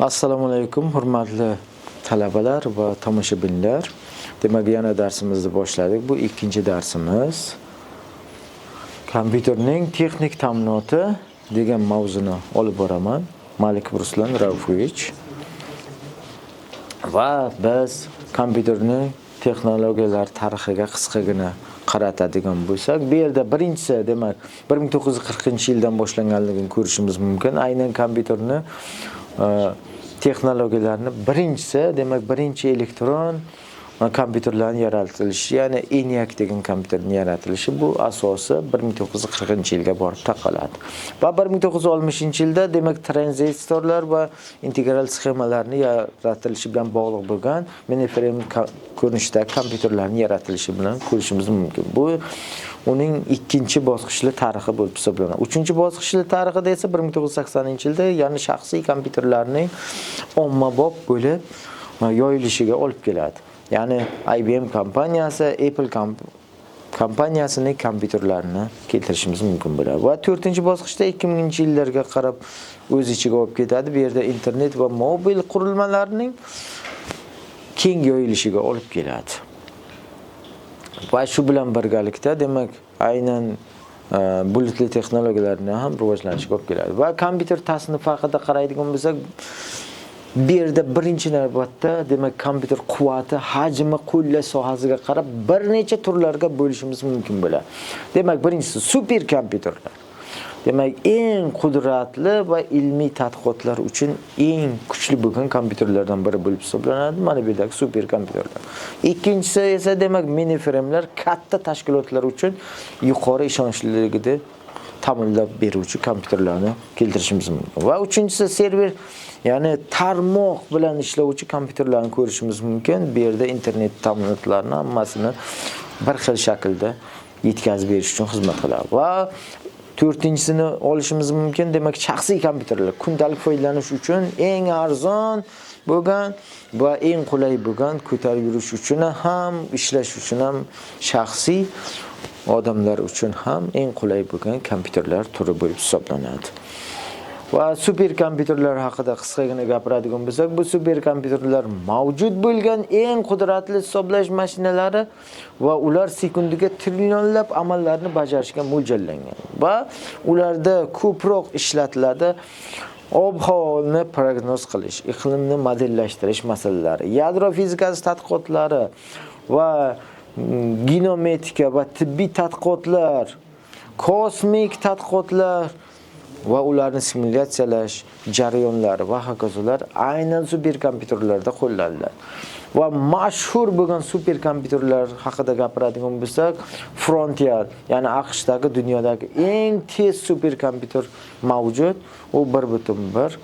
Assalomu alaykum, hurmatli talabalar va tomoshabinlar. Demak, yana darsimizni boshladik. Bu ikkinchi darsimiz. Kompyuterning texnik ta'minoti degan mavzuni olib boraman. Malik Ruslan Raufovich. Va biz kompyuterning texnologiyalar tarixiga qisqagina qaratadigan bo'lsak, bu yerda birinchisi, demak, 1940-yildan boshlanganligini ko'rishimiz mumkin. Aynan kompyuterni texnologiyalarni birinchisi, demak, birinchi elektron kompyuterlarning yaratilishi, ya'ni ENIAC degan kompyuterning yaratilishi bu asosi 1940-yilga borib taqaladi. Va 1960-yilda demak tranzistorlar va integral sxemalarni yaratilishi bilan bog'liq bo'lgan mainframe ko'rinishidagi kompyuterlarning yaratilishi bilan ko'rishimiz mumkin. Bu uning ikkinchi bosqichli tarixi bo'lib hisoblanadi. Uchinchi bosqichli tarixida esa 1980-yilda, ya'ni shaxsiy kompyuterlarning ommabop bo'lib yoyilishiga olib keladi. Ya'ni IBM kompaniyasi, Apple kompaniyasining kompyuterlarini keltirishimiz mumkin bo'ladi. Va 4-bosqichda 2000-yillarga qarab o'z ichiga olib ketadi. Bu yerda internet va mobil qurilmalarning keng yoyilishiga olib keladi. Va shu bilan birgalikda demak aynan bulutli texnologiyalarni ham rivojlanishiga olib keladi. Va kompyuter tasnifi haqida qaraydigan bo'lsak, bu yerda birinchi navbatda demak kompyuter quvvati, hajmi, qo'llash sohasiga qarab bir necha turlarga bo'lishimiz mumkin bo'ladi. Demak, birinchisi super kompyuterlar. Demak, eng qudratli va ilmiy tadqiqotlar uchun eng kuchli bo'lgan kompyuterlardan biri bo'lib hisoblanadi. Mana bu yerdagi super kompyuterlar. Ikkinchisi esa demak mainframe'lar, katta tashkilotlar uchun yuqori ishonchliligini ta'minlab beruvchi kompyuterlarni keltirishimiz mumkin. Va uchinchisi server, ya'ni tarmoq bilan ishlovchi kompyuterlarni ko'rishimiz mumkin. Bu yerda internet ta'minotlarini hammasini bir xil shaklda yetkazib berish uchun xizmat qiladi. Va to'rtinchisini olishimiz mumkin. Demak, shaxsiy kompyuterlar kundalik foydalanish uchun eng arzon bo'lgan va eng qulay bo'lgan, ko'tarib yurish uchun ham, ishlash uchun ham, shaxsiy odamlar uchun ham eng qulay bo'lgan kompyuterlar turi bo'lib hisoblanadi. Va super kompyuterlar haqida qisqagina gapiradigan bo'lsak, bu super kompyuterlar mavjud bo'lgan eng qudratli hisoblash mashinalari va ular sekundiga trillionlab amallarni bajarishga mo'ljallangan. Va ularda ko'proq ishlatiladi ob-havoni prognoz qilish, iqlimni modellashtirish masalalari, yadro fizikasi tadqiqotlari va genometika va tibbiy tadqiqotlar, kosmik tadqiqotlar va ularni simulyatsiyalash jarayonlari va hokazolar aynan super kompyuterlarda qo'llaniladi. Va mashhur bo'lgan super kompyuterlar haqida gapiradigan bo'lsak, Frontier, ya'ni AQShdagi dunyodagi eng tez super kompyuter mavjud. U 1.1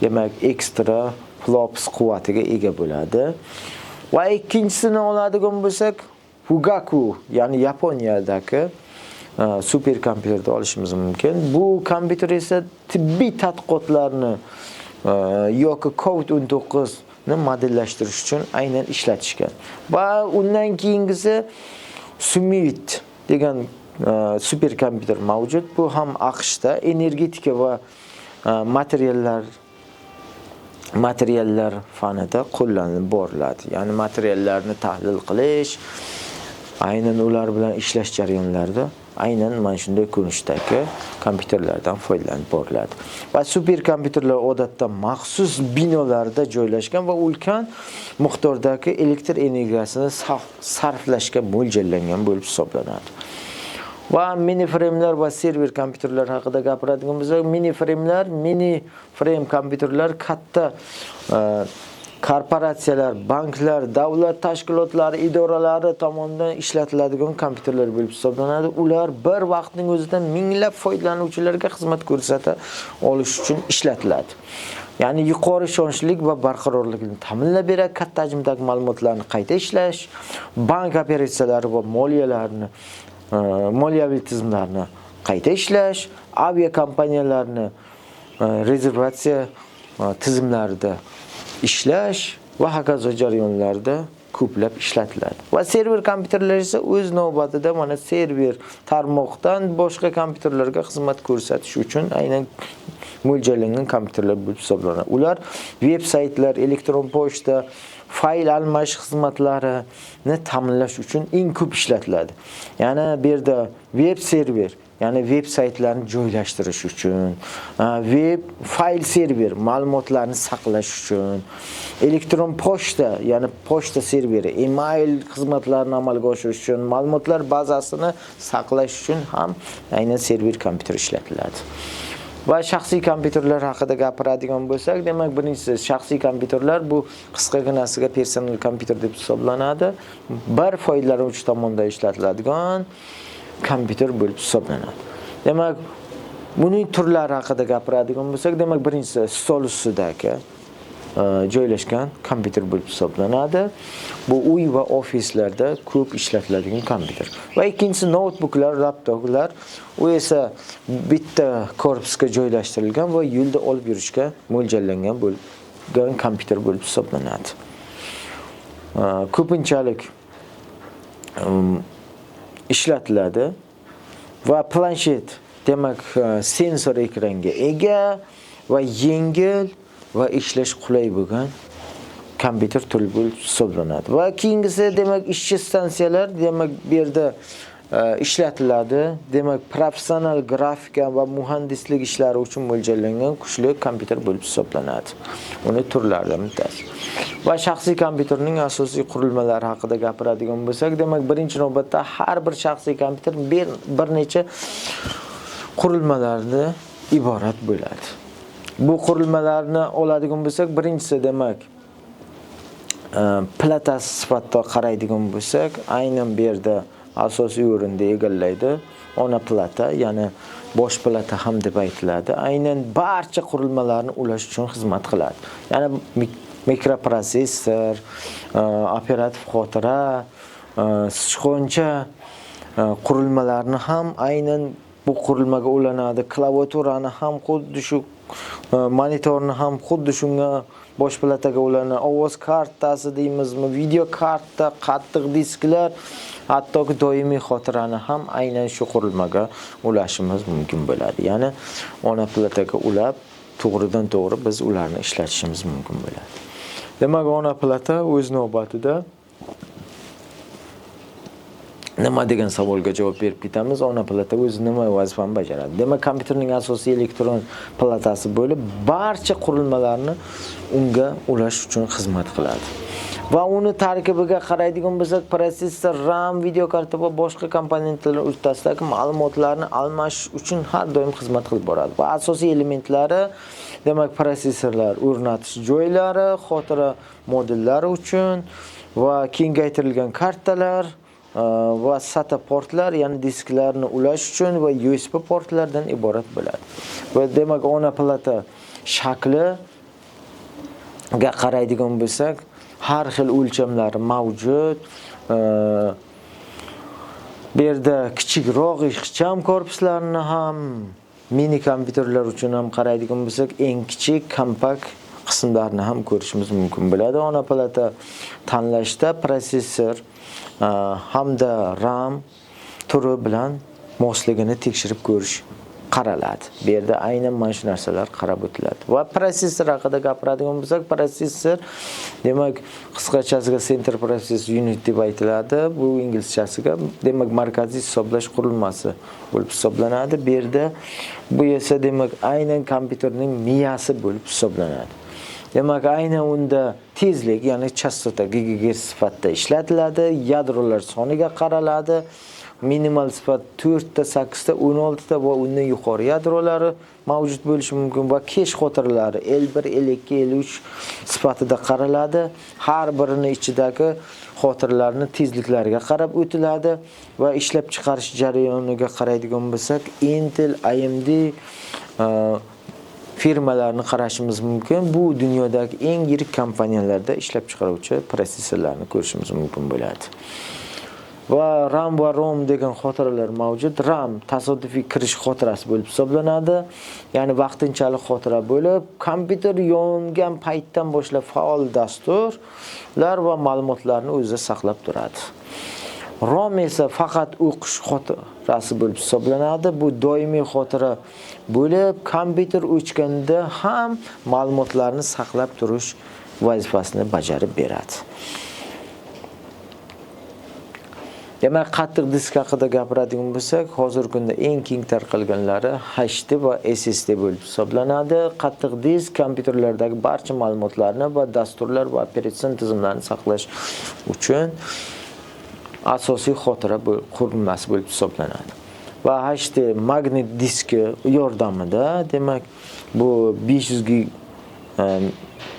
demak ekstra flops quvvatiga ega bo'ladi. Va ikkinchisini oladigan bo'lsak, Fugaku, ya'ni Yaponiyadagi super kompyuterni olishimiz mumkin. Bu kompyuter esa tibbiy tadqiqotlarni yoki COVID-19 ni modellashtirish uchun aynan ishlatishgan. Va undan keyingisi Summit degan super kompyuter mavjud. Bu ham AQShda energetika va materiallar fanida qo'llanilib boriladi. Ya'ni materiallarni tahlil qilish, aynan ular bilan ishlash jarayonlarida aynan mana shunday ko'rinishdagi kompyuterlardan foydalanib boriladi. Va super kompyuterlar odatda maxsus binolarda joylashgan va ulkan miqdordagi elektr energiyasini sarflashga mo'ljallangan bo'lib hisoblanadi. Va mainframe'lar va server kompyuterlar haqida gapiradigan bo'lsak, mainframe kompyuterlar katta korporatsiyalar, banklar, davlat tashkilotlari, idoralari tomonidan ishlatiladigan kompyuterlar bo'lib hisoblanadi. Ular bir vaqtning o'zida minglab foydalanuvchilarga xizmat ko'rsata olish uchun ishlatiladi. Ya'ni yuqori ishonchlilik va barqarorlikni ta'minlab beradi, katta hajmdagi ma'lumotlarni qayta ishlash, bank operatsiyalari va moliyaviy tizimlarni qayta ishlash, aviakompaniyalarni rezervatsiya tizimlarida ishlash va hokazo jarayonlarida ko'plab ishlatiladi. Va server kompyuterlar esa o'z navbatida mana server tarmoqdan boshqa kompyuterlarga xizmat ko'rsatish uchun aynan mo'ljallangan kompyuterlar bo'lib hisoblanadi. Ular veb-saytlar, elektron pochta, fayl almashish xizmatlarini ta'minlash uchun eng ko'p ishlatiladi. Ya'ni bu yerda web server, ya'ni veb saytlarni joylashtirish uchun, web fayl server ma'lumotlarni saqlash uchun, elektron pochta, ya'ni pochta serveri, email xizmatlarini amalga oshirish uchun, ma'lumotlar bazasini saqlash uchun ham aynan server kompyuter ishlatiladi. Va shaxsiy kompyuterlar haqida gapiradigan bo'lsak, demak birinchisi shaxsiy kompyuterlar bu qisqaginasiga personal kompyuter deb hisoblanadi. Bir foydalanuvchi tomonidan ishlatiladigan kompyuter bo'lib hisoblanadi. Demak, buning turlari haqida gapiradigan bo'lsak, demak birinchisi stol ustidagi joylashgan kompyuter bo'lib hisoblanadi. Bu uy va ofislarda ko'p ishlatiladigan kompyuter. Va ikkinchisi notebooklar, laptoplar. U esa bitta korpusga joylashtirilgan va yo'lda olib yurishga mo'ljallangan bo'lgan kompyuter bo'lib hisoblanadi. Ko'pinchalik ishlatiladi va planshet, demak sensor ekranga ega va yengil va ishlash qulay bo'lgan kompyuter turi bo'lib hisoblanadi. Va keyingisi demak ishchi stansiyalar, demak bu yerda ishlatiladi. Demak professional grafika va muhandislik ishlari uchun mo'ljallangan kuchli kompyuter bo'lib hisoblanadi. Uni turlaridan bittasi. Va shaxsiy kompyuterning asosiy qurilmalari haqida gapiradigan bo'lsak, demak birinchi navbatda har bir shaxsiy kompyuter bir necha qurilmalardan iborat bo'ladi. Bu qurilmalarni oladigan bo'lsak, birinchisi demak platasi sifatida qaraydigan bo'lsak, aynan bu yerda asosiy o'rinda egallaydi. Ona plata, ya'ni bosh plata ham deb aytiladi. Aynan barcha qurilmalarni ulash uchun xizmat qiladi. Ya'ni mikroprotsessor, operativ xotira, sichqoncha qurilmalarni ham aynan bu qurilmaga ulanadi. Klaviaturani ham xuddi shu, monitorni ham xuddi shunga bosh plataga ulanadi. Ovoz kartasi deymizmi, video karta, qattiq disklar, hattoki doimiy xotirani ham aynan shu qurilmaga ulashimiz mumkin bo'ladi. Ya'ni ona plataga ulab, to'g'ridan to'g'ri biz ularni ishlatishimiz mumkin bo'ladi. Demak, ona plata o'z navbatida nima degan savolga javob berib ketamiz. Ona plata o'zi nima vazifani bajaradi? Demak, kompyuterning asosiy elektron platasi bo'lib, barcha qurilmalarni unga ulash uchun xizmat qiladi. Va uni tarkibiga qaraydigan bo'lsak, protsessor, RAM, video karta va boshqa komponentlar o'rtasidagi ma'lumotlarni almashish uchun har doim xizmat qilib boradi. Va asosiy elementlari, demak, protsessorlar o'rnatish joylari, xotira modellari uchun va kengaytirilgan kartalar va SATA portlar, ya'ni disklarni ulash uchun va USB portlardan iborat bo'ladi. Va demak, ona plata shakliga qaraydigan bo'lsak, har xil o'lchamlari mavjud. Bu yerda kichikroq ixcham korpuslarni ham, mini kompyuterlar uchun ham qaraydigan bo'lsak, eng kichik kompakt qismlarni ham ko'rishimiz mumkin bo'ladi. Ona plata tanlashda protsessor hamda RAM turi bilan mosligini tekshirib ko'rish qaraladi. Bu yerda aynan mana shu narsalar qarab o'tiladi. Va protsessor haqida gapiradigan bo'lsak, protsessor demak qisqachasiga Central Process Unit deb aytiladi. Bu inglizchasiga demak markaziy hisoblash qurilmasi bo'lib hisoblanadi. Bu yerda bu esa demak aynan kompyuterning miyasi bo'lib hisoblanadi. Demak, aynan unda tezlik, ya'ni chastota gigahertz sifatida ishlatiladi, yadrolar soniga qaraladi. Minimal sifat 4 ta, 8 ta, 16 ta va undan yuqori yadrolari mavjud bo'lishi mumkin va kesh xotiralari L1, L2, L3 sifatida qaraladi. Har birining ichidagi xotiralarning tezliklariga qarab o'tiladi va ishlab chiqarish jarayoniga qaraydigan bo'lsak, Intel, AMD firmalarni qarashimiz mumkin. Bu dunyodagi eng yirik kompaniyalarda ishlab chiqaruvchi protsessorlarni ko'rishimiz mumkin bo'ladi. Va RAM va ROM degan xotiralar mavjud. RAM tasodifiy kirish xotirasi bo'lib hisoblanadi. Ya'ni vaqtinchalik xotira bo'lib, kompyuter yongan paytdan boshlab faol dasturlar va ma'lumotlarni o'zida saqlab turadi. ROM esa faqat o'qish xotirasi bo'lib hisoblanadi. Bu doimiy xotira bo'lib, kompyuter o'chganda ham ma'lumotlarni saqlab turish vazifasini bajarib beradi. Demak, qattiq disk haqida gapiradigan bo'lsak, hozirgi kunda eng keng tarqalganlari HDD va SSD bo'lib hisoblanadi. Qattiq disk kompyuterlardagi barcha ma'lumotlarni va dasturlar va operatsion tizimlarni saqlash uchun asosiy xotira qurilmasi bo'lib hisoblanadi. Va HDD magnet diski yordamida, demak, bu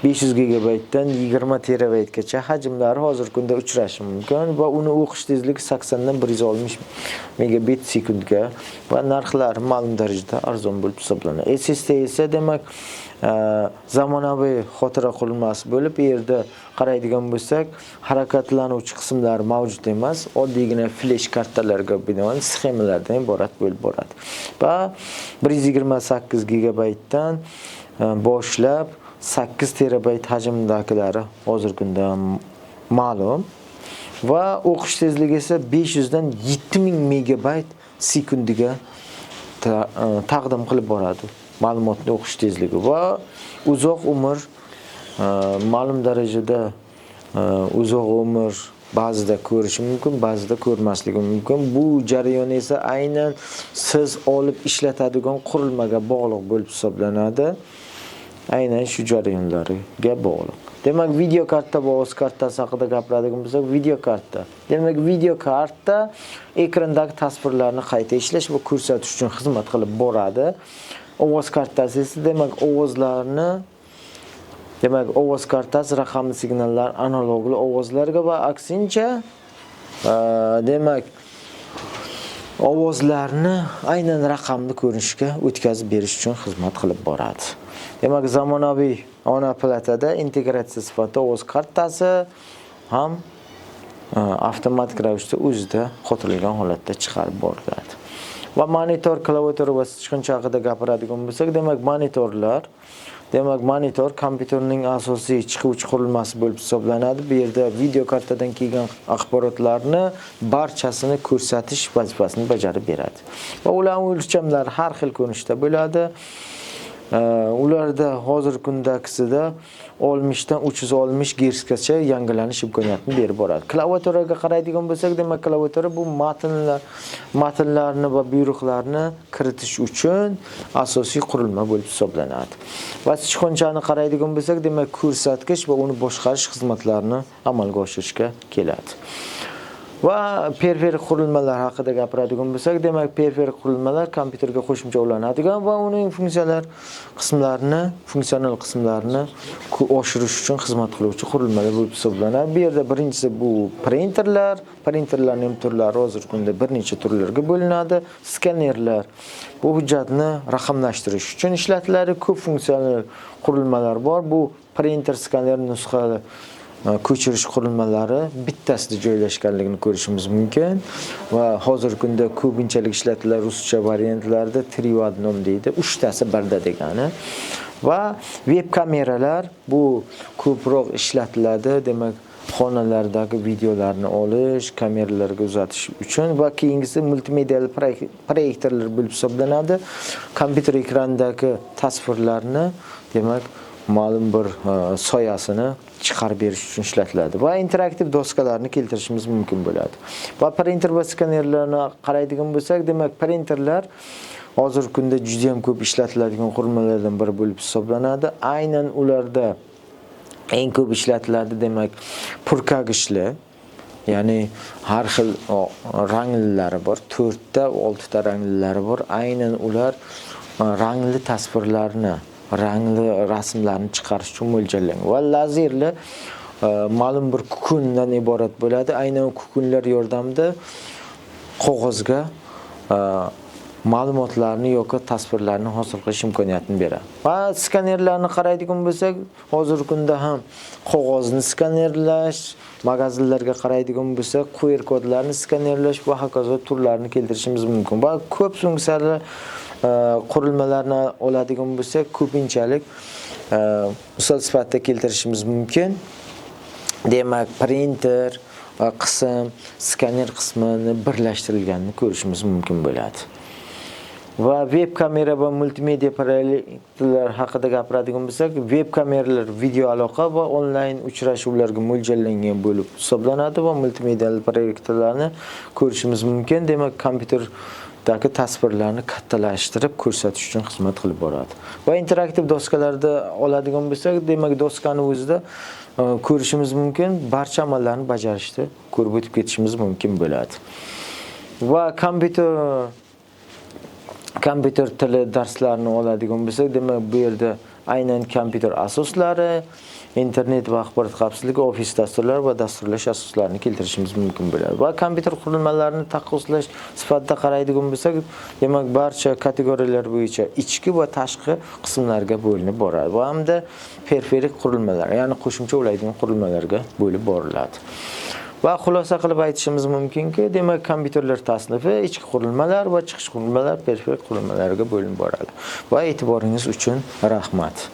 500 gigabaytdan 20 terabaytgacha hajmlari hozirgi kunda uchrashi mumkin va uni o'qish tezligi 80 dan 160 megabit sekundga va narxlari ma'lum darajada arzon bo'lib hisoblanadi. SSD esa demak zamonaviy xotira qurilmasi bo'lib, bu yerda qaraydigan bo'lsak, harakatlanuvchi qismlar mavjud emas, oddiygina flash kartalarga binoan sxemalardan iborat bo'lib boradi. Va 128 gigabaytdan boshlab 8 terabayt hajmdagilari hozirgi kunda ma'lum va o'qish tezligi esa 500 dan 7000 megabayt sekundiga taqdim qilib boradi. Ma'lumotni o'qish tezligi va uzoq umr, ma'lum darajada uzoq umr ba'zida ko'rishi mumkin, ba'zida ko'rmasligi mumkin. Bu jarayon esa aynan siz olib ishlatadigan qurilmaga bog'liq bo'lib hisoblanadi. Aynan shu jarayonlarga bog'liq. Demak, video karta va OS kartasi haqida gapiradigan bo'lsak, video karta. Demak, video karta ekrandagi tasvirlarni qayta ishlash va ko'rsatish uchun xizmat qilib boradi. OS kartasi esa demak, ovoz kartasi raqamli signallar analogli ovozlarga va aksincha demak, ovozlarni aynan raqamli ko'rinishga o'tkazib berish uchun xizmat qilib boradi. Demak, zamonaviy ona platada integratsiya sifatida ovoz kartasi ham avtomatik ravishda o'zida qo'tilgan holatda chiqarib boriladi. Va monitor, klaviatura va sichqoncha haqida gapiradigan bo'lsak, demak, monitor kompyuterning asosiy chiquvchi qurilmasi bo'lib hisoblanadi. Bu yerda video kartadan kelgan axborotlarni barchasini ko'rsatish vazifasini bajarib beradi. Va ularning o'lchamlari har xil ko'rinishda bo'ladi. Ularda hozirgi kundagida 60 dan 360 Hzgacha yangilanish imkoniyatini berib boradi. Klaviaturaga qaraydigan bo'lsak, demak, klaviatura bu matnlarni va buyruqlarni kiritish uchun asosiy qurilma bo'lib hisoblanadi. Va sichqonchani qaraydigan bo'lsak, demak, ko'rsatgich va uni boshqarish xizmatlarini amalga oshirishga keladi. Va periferik qurilmalar haqida gapiradigan bo'lsak, demak, periferik qurilmalar kompyuterga qo'shimcha ulanadigan va uning funksional qismlarini oshirish uchun xizmat qiluvchi qurilmalar bo'lib hisoblanadi. Bu yerda birinchisi bu printerlarning turlari hozirgi kunda bir necha turlarga bo'linadi. Skanerlar bu hujjatni raqamlashtirish uchun ishlatiladi. Ko'p funksional qurilmalar bor. Bu printer, skaner nusxalari ko'chirish qurilmalari bittasida joylashganligini ko'rishimiz mumkin va hozirgi kunda ko'pinchalik ishlatilgan ruscha variantlarida trivad nom deydi, 3 tasi birda degani. Va web kameralar bu ko'proq ishlatiladi, demak, xonalardagi videolarni olish, kameralarga uzatish uchun va keyingisi multimedial proyektorlar bo'lib hisoblanadi. Kompyuter ekranidagi tasvirlarni, demak, ma'lum bir soyasini chiqarib berish uchun ishlatiladi va interaktiv doskalarni keltirishimiz mumkin bo'ladi. Va printer va skanerlarni qaraydigan bo'lsak, demak, printerlar hozirgi kunda juda ham ko'p ishlatiladigan qurilmalardan biri bo'lib hisoblanadi. Aynan ularda eng ko'p ishlatiladi, demak, purkagichli, ya'ni har xil ranglilari bor, 4 ta 6 ta ranglilari bor. Aynan ular rangli tasvirlarni, rangli rasmlarni chiqarish uchun mo'ljallangan va lazerli ma'lum bir kukundan iborat bo'ladi. Aynan kukunlar yordamida qog'ozga ma'lumotlarni yoki tasvirlarni hosil qilish imkoniyatini beradi. Va skanerlarni qaraydigan bo'lsak, hozirgi kunda ham qog'ozni skanerlash, magazinlarga qaraydigan bo'lsak, QR kodlarni skanerlash va hokazo turlarini keltirishimiz mumkin. Va ko'p funksiyali qurilmalarni oladigan bo'lsak, ko'pinchalik misol sifatida keltirishimiz mumkin. Demak, printer, qism, skaner qismini birlashtirilganini ko'rishimiz mumkin bo'ladi. Va web kamera va multimedia proyektlar haqida gapiradigan bo'lsak, web kameralar video aloqa va onlayn uchrashuvlarga mo'ljallangan bo'lib hisoblanadi va multimedia proyektlarni ko'rishimiz mumkin. Demak, kompyuterdagi tasvirlarni kattalashtirib ko'rsatish uchun xizmat qilib boradi. Va interaktiv doskalarda oladigan bo'lsak, demak, doskani o'zida ko'rishimiz mumkin, barcha amallarni bajarishda ko'rib o'tib ketishimiz mumkin bo'ladi. Va kompyuter tili darslarini oladigan bo'lsak, demak, bu yerda aynan kompyuter asoslari, internet va axborot xavfsizligi, ofis dasturlari va dasturlash asoslarini keltirishimiz mumkin bo'ladi. Va kompyuter qurilmalarini taqqoslash sifatida qaraydigan bo'lsak, demak, barcha kategoriyalar bo'yicha ichki va tashqi qismlarga bo'linib boradi. Va hamda periferik qurilmalar, ya'ni qo'shimcha ulaydigan qurilmalarga bo'lib boriladi. Va xulosa qilib aytishimiz mumkinki, demak, kompyuterlar tasnifi ichki qurilmalar va chiqish qurilmalar, periferik qurilmalarga bo'linib boradi. Va e'tiboringiz uchun rahmat.